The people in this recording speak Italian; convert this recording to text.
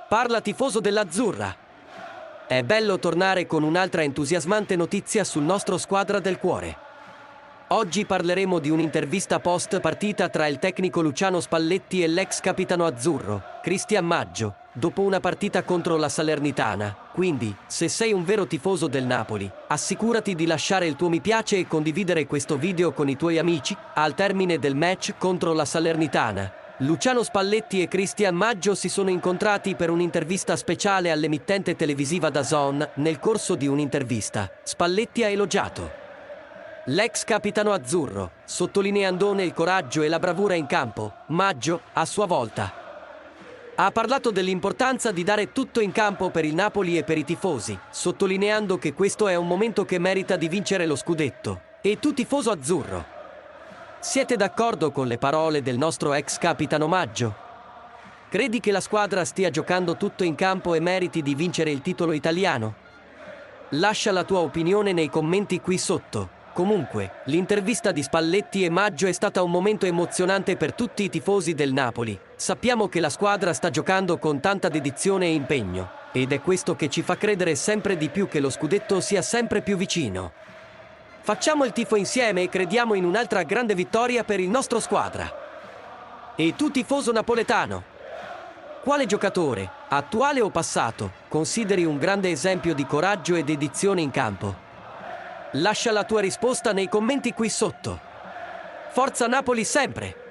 Parla tifoso dell'Azzurra. È bello tornare con un'altra entusiasmante notizia sul nostro squadra del cuore. Oggi parleremo di un'intervista post partita tra il tecnico Luciano Spalletti e l'ex capitano azzurro, Cristian Maggio, dopo una partita contro la Salernitana. Quindi, se sei un vero tifoso del Napoli, assicurati di lasciare il tuo mi piace e condividere questo video con i tuoi amici. Al termine del match contro la Salernitana, Luciano Spalletti e Cristian Maggio si sono incontrati per un'intervista speciale all'emittente televisiva DAZN. Nel corso di un'intervista, Spalletti ha elogiato l'ex capitano azzurro, sottolineandone il coraggio e la bravura in campo. Maggio, a sua volta, ha parlato dell'importanza di dare tutto in campo per il Napoli e per i tifosi, sottolineando che questo è un momento che merita di vincere lo scudetto. E tu, tifoso azzurro, siete d'accordo con le parole del nostro ex capitano Maggio? Credi che la squadra stia giocando tutto in campo e meriti di vincere il titolo italiano? Lascia la tua opinione nei commenti qui sotto. Comunque, l'intervista di Spalletti e Maggio è stata un momento emozionante per tutti i tifosi del Napoli. Sappiamo che la squadra sta giocando con tanta dedizione e impegno, ed è questo che ci fa credere sempre di più che lo scudetto sia sempre più vicino. Facciamo il tifo insieme e crediamo in un'altra grande vittoria per il nostro squadra. E tu, tifoso napoletano, quale giocatore, attuale o passato, consideri un grande esempio di coraggio e dedizione in campo? Lascia la tua risposta nei commenti qui sotto. Forza Napoli sempre!